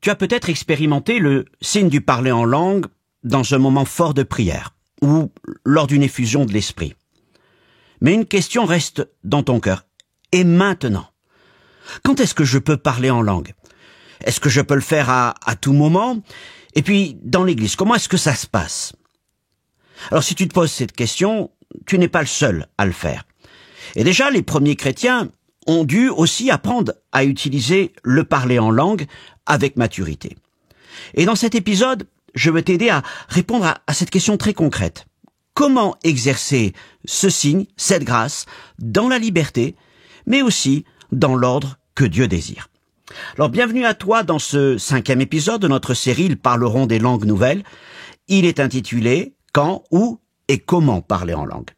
Tu as peut-être expérimenté le signe du parler en langue dans un moment fort de prière ou lors d'une effusion de l'esprit. Mais une question reste dans ton cœur. Et maintenant? Quand est-ce que je peux parler en langue? Est-ce que je peux le faire à tout moment? Et puis, dans l'église, comment est-ce que ça se passe? Alors, si tu te poses cette question, tu n'es pas le seul à le faire. Et déjà, les premiers chrétiens ont dû aussi apprendre à utiliser le parler en langue avec maturité. Et dans cet épisode, je veux t'aider à répondre à cette question très concrète. Comment exercer ce signe, cette grâce, dans la liberté, mais aussi dans l'ordre que Dieu désire? Alors, bienvenue à toi dans ce 5e épisode de notre série « Ils parleront des langues nouvelles ». Il est intitulé « Quand, où et comment parler en langue ».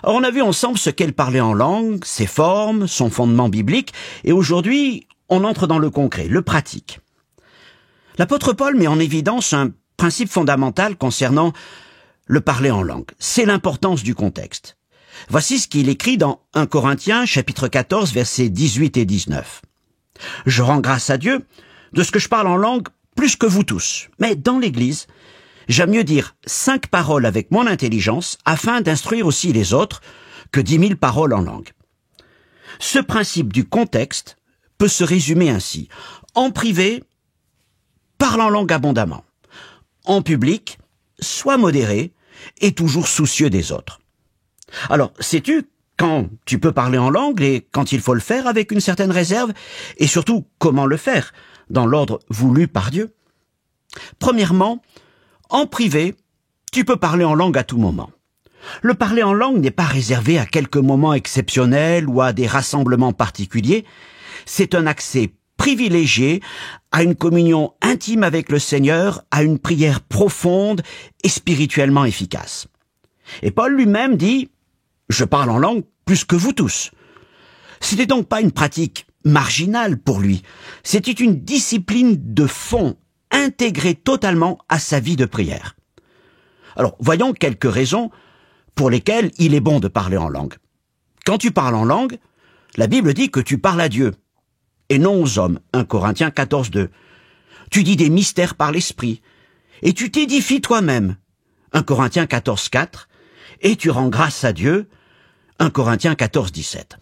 Alors, on a vu ensemble ce qu'est le parler en langue, ses formes, son fondement biblique, et aujourd'hui, on entre dans le concret, le pratique. L'apôtre Paul met en évidence un principe fondamental concernant le parler en langue. C'est l'importance du contexte. Voici ce qu'il écrit dans 1 Corinthiens, chapitre 14, versets 18 et 19. « Je rends grâce à Dieu de ce que je parle en langue plus que vous tous. Mais dans l'Église, j'aime mieux dire 5 paroles avec mon intelligence afin d'instruire aussi les autres que 10 000 paroles en langue. » Ce principe du contexte peut se résumer ainsi. En privé, parle en langue abondamment. En public, sois modéré et toujours soucieux des autres. Alors, sais-tu quand tu peux parler en langue et quand il faut le faire avec une certaine réserve, et surtout comment le faire dans l'ordre voulu par Dieu? Premièrement, en privé, tu peux parler en langue à tout moment. Le parler en langue n'est pas réservé à quelques moments exceptionnels ou à des rassemblements particuliers. C'est un accès privilégié à une communion intime avec le Seigneur, à une prière profonde et spirituellement efficace. Et Paul lui-même dit « Je parle en langue plus que vous tous ». C'était donc pas une pratique marginale pour lui, c'était une discipline de fond intégrée totalement à sa vie de prière. Alors, voyons quelques raisons pour lesquelles il est bon de parler en langue. Quand tu parles en langue, la Bible dit que tu parles à Dieu et non aux hommes, 1 Corinthiens 14, 2. Tu dis des mystères par l'esprit, et tu t'édifies toi-même, 1 Corinthiens 14, 4, et tu rends grâce à Dieu, 1 Corinthiens 14, 17.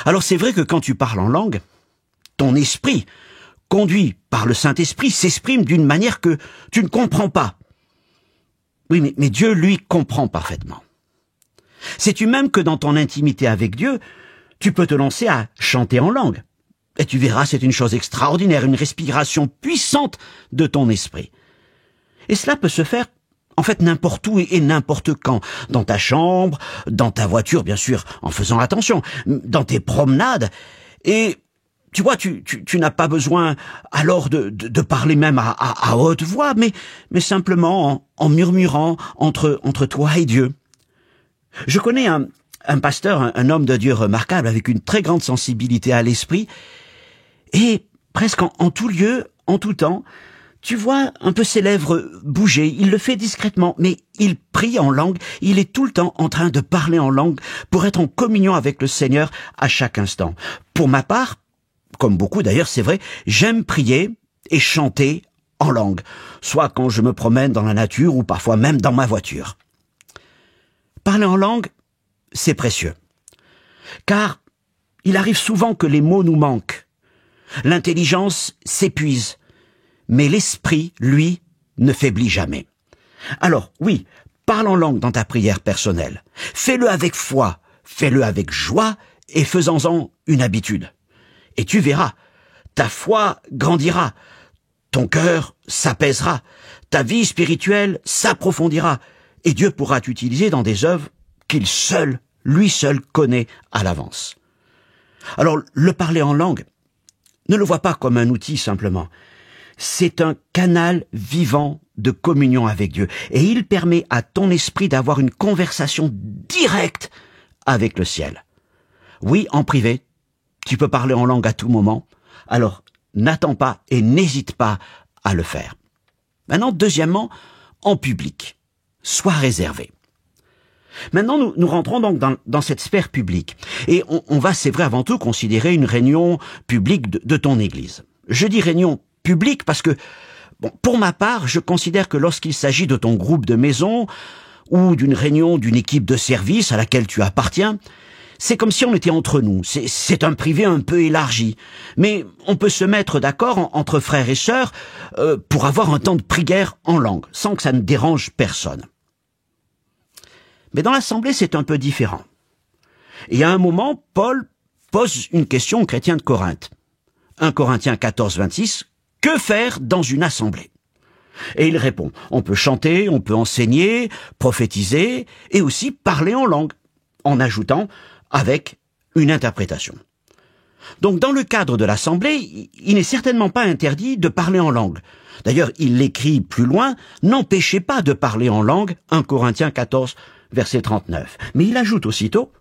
Alors c'est vrai que quand tu parles en langue, ton esprit, conduit par le Saint-Esprit, s'exprime d'une manière que tu ne comprends pas. Oui, mais Dieu, lui, comprend parfaitement. Sais-tu même que dans ton intimité avec Dieu, tu peux te lancer à chanter en langue? Et tu verras, c'est une chose extraordinaire, une respiration puissante de ton esprit. Et cela peut se faire, en fait, n'importe où et n'importe quand. Dans ta chambre, dans ta voiture, bien sûr, en faisant attention, dans tes promenades. Et tu vois, tu n'as pas besoin alors de parler même à haute voix, mais simplement en murmurant entre toi et Dieu. Je connais un pasteur, un homme de Dieu remarquable, avec une très grande sensibilité à l'esprit, et presque en tout lieu, en tout temps, tu vois un peu ses lèvres bouger. Il le fait discrètement, mais il prie en langue. Il est tout le temps en train de parler en langue pour être en communion avec le Seigneur à chaque instant. Pour ma part, comme beaucoup d'ailleurs, c'est vrai, j'aime prier et chanter en langue, soit quand je me promène dans la nature ou parfois même dans ma voiture. Parler en langue, c'est précieux, car il arrive souvent que les mots nous manquent. L'intelligence s'épuise, mais l'esprit, lui, ne faiblit jamais. Alors, oui, parle en langue dans ta prière personnelle. Fais-le avec foi, fais-le avec joie et faisons-en une habitude. Et tu verras, ta foi grandira, ton cœur s'apaisera, ta vie spirituelle s'approfondira, et Dieu pourra t'utiliser dans des œuvres qu'il seul, lui seul, connaît à l'avance. Alors, le parler en langue, ne le vois pas comme un outil simplement. C'est un canal vivant de communion avec Dieu. Et il permet à ton esprit d'avoir une conversation directe avec le ciel. Oui, en privé, tu peux parler en langue à tout moment. Alors, n'attends pas et n'hésite pas à le faire. Maintenant, deuxièmement, en public. Sois réservé. Maintenant, nous rentrons donc dans cette sphère publique. Et on va, c'est vrai, avant tout considérer une réunion publique de ton église. Je dis réunion publique parce que, bon, pour ma part, je considère que lorsqu'il s'agit de ton groupe de maison ou d'une réunion d'une équipe de service à laquelle tu appartiens, c'est comme si on était entre nous. C'est un privé un peu élargi. Mais on peut se mettre d'accord entre frères et sœurs pour avoir un temps de prière en langue, sans que ça ne dérange personne. Mais dans l'Assemblée, c'est un peu différent. Et à un moment, Paul pose une question aux chrétiens de Corinthe. 1 Corinthiens 14, 26, « Que faire dans une assemblée ?» Et il répond, on peut chanter, on peut enseigner, prophétiser et aussi parler en langue, en ajoutant avec une interprétation. Donc dans le cadre de l'assemblée, il n'est certainement pas interdit de parler en langue. D'ailleurs, il l'écrit plus loin, « N'empêchez pas de parler en langue » 1 Corinthiens 14, verset 39. Mais il ajoute aussitôt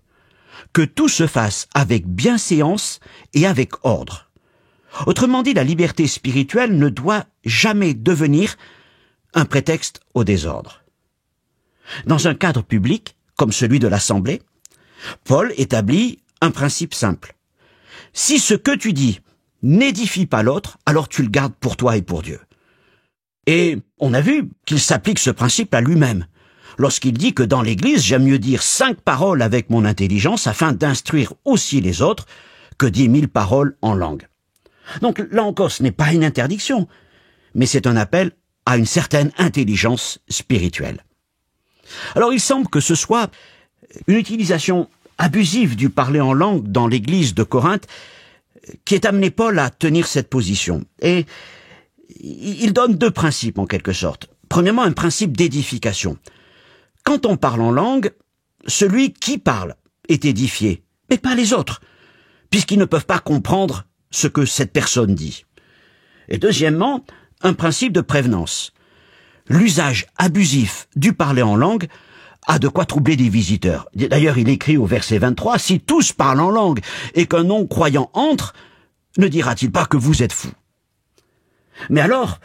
que tout se fasse avec bienséance et avec ordre. Autrement dit, la liberté spirituelle ne doit jamais devenir un prétexte au désordre. Dans un cadre public, comme celui de l'Assemblée, Paul établit un principe simple. Si ce que tu dis n'édifie pas l'autre, alors tu le gardes pour toi et pour Dieu. Et on a vu qu'il s'applique ce principe à lui-même, lorsqu'il dit que dans l'Église, j'aime mieux dire 5 paroles avec mon intelligence afin d'instruire aussi les autres que 10 000 paroles en langue. Donc là encore, ce n'est pas une interdiction, mais c'est un appel à une certaine intelligence spirituelle. Alors il semble que ce soit une utilisation abusive du parler en langue dans l'église de Corinthe qui ait amené Paul à tenir cette position. Et il donne 2 principes en quelque sorte. Premièrement, un principe d'édification. Quand on parle en langue, celui qui parle est édifié, mais pas les autres, puisqu'ils ne peuvent pas comprendre ce que cette personne dit. Et deuxièmement, un principe de prévenance. L'usage abusif du parler en langue a de quoi troubler des visiteurs. D'ailleurs, il écrit au verset 23, « Si tous parlent en langue et qu'un non-croyant entre, ne dira-t-il pas que vous êtes fous ?» Mais alors,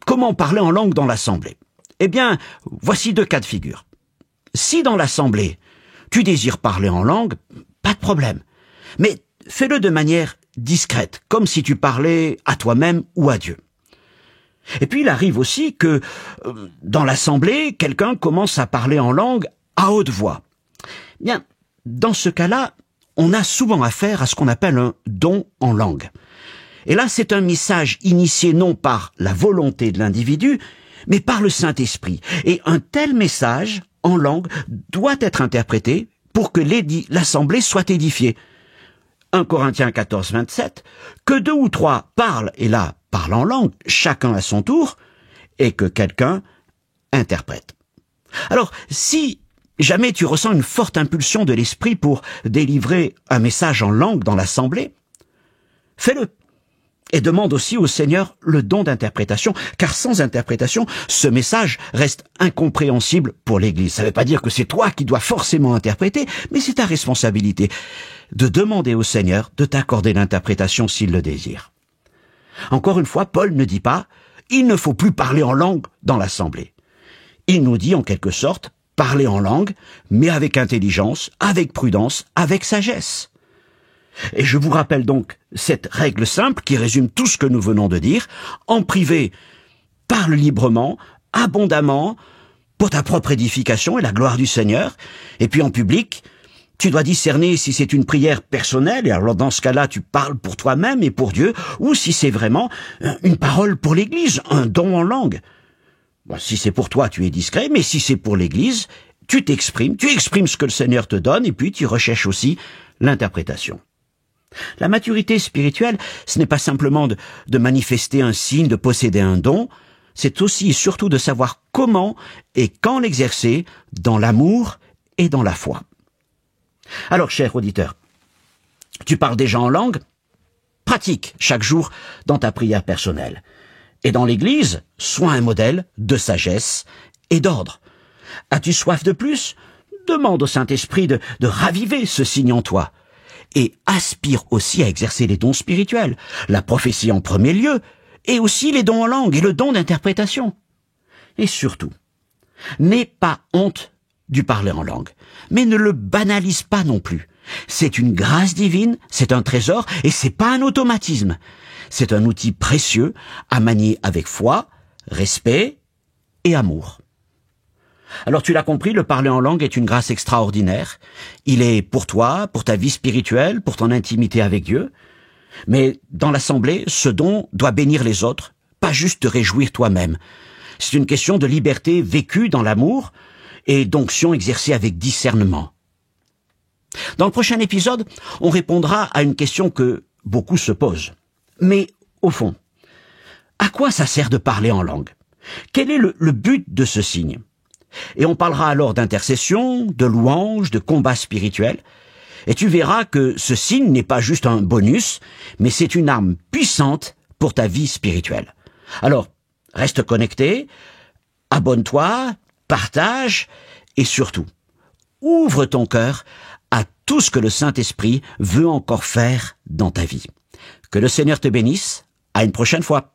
comment parler en langue dans l'assemblée? Eh bien, voici 2 cas de figure. Si dans l'assemblée, tu désires parler en langue, pas de problème. Mais fais-le de manière discrète, comme si tu parlais à toi-même ou à Dieu. Et puis il arrive aussi que, dans l'assemblée, quelqu'un commence à parler en langue à haute voix. Bien, dans ce cas-là, on a souvent affaire à ce qu'on appelle un don en langue. Et là, c'est un message initié non par la volonté de l'individu, mais par le Saint-Esprit. Et un tel message en langue doit être interprété pour que l'assemblée soit édifiée. 1 Corinthiens 14, 27, que 2 ou 3 parlent, et là, parlent en langue, chacun à son tour, et que quelqu'un interprète. Alors, si jamais tu ressens une forte impulsion de l'esprit pour délivrer un message en langue dans l'assemblée, fais-le. Et demande aussi au Seigneur le don d'interprétation, car sans interprétation, ce message reste incompréhensible pour l'Église. Ça ne veut pas dire que c'est toi qui dois forcément interpréter, mais c'est ta responsabilité de demander au Seigneur de t'accorder l'interprétation s'il le désire. Encore une fois, Paul ne dit pas « il ne faut plus parler en langue dans l'assemblée ». Il nous dit en quelque sorte « parler en langue, mais avec intelligence, avec prudence, avec sagesse ». Et je vous rappelle donc cette règle simple qui résume tout ce que nous venons de dire. En privé, parle librement, abondamment, pour ta propre édification et la gloire du Seigneur. Et puis en public, tu dois discerner si c'est une prière personnelle, et alors dans ce cas-là, tu parles pour toi-même et pour Dieu, ou si c'est vraiment une parole pour l'Église, un don en langue. Bon, si c'est pour toi, tu es discret, mais si c'est pour l'Église, tu exprimes ce que le Seigneur te donne, et puis tu recherches aussi l'interprétation. La maturité spirituelle, ce n'est pas simplement de manifester un signe, de posséder un don, c'est aussi et surtout de savoir comment et quand l'exercer dans l'amour et dans la foi. Alors, cher auditeur, tu parles déjà en langue? Pratique chaque jour dans ta prière personnelle. Et dans l'Église, sois un modèle de sagesse et d'ordre. As-tu soif de plus? Demande au Saint-Esprit de raviver ce signe en toi. Et aspire aussi à exercer les dons spirituels, la prophétie en premier lieu, et aussi les dons en langue et le don d'interprétation. Et surtout, n'aie pas honte du parler en langue, mais ne le banalise pas non plus. C'est une grâce divine, c'est un trésor, et c'est pas un automatisme. C'est un outil précieux à manier avec foi, respect et amour. Alors tu l'as compris, le parler en langue est une grâce extraordinaire. Il est pour toi, pour ta vie spirituelle, pour ton intimité avec Dieu. Mais dans l'assemblée, ce don doit bénir les autres, pas juste te réjouir toi-même. C'est une question de liberté vécue dans l'amour et d'onction exercée avec discernement. Dans le prochain épisode, on répondra à une question que beaucoup se posent. Mais au fond, à quoi ça sert de parler en langue? Quel est le but de ce signe? Et on parlera alors d'intercession, de louange, de combat spirituel. Et tu verras que ce signe n'est pas juste un bonus, mais c'est une arme puissante pour ta vie spirituelle. Alors, reste connecté, abonne-toi, partage et surtout, ouvre ton cœur à tout ce que le Saint-Esprit veut encore faire dans ta vie. Que le Seigneur te bénisse. À une prochaine fois.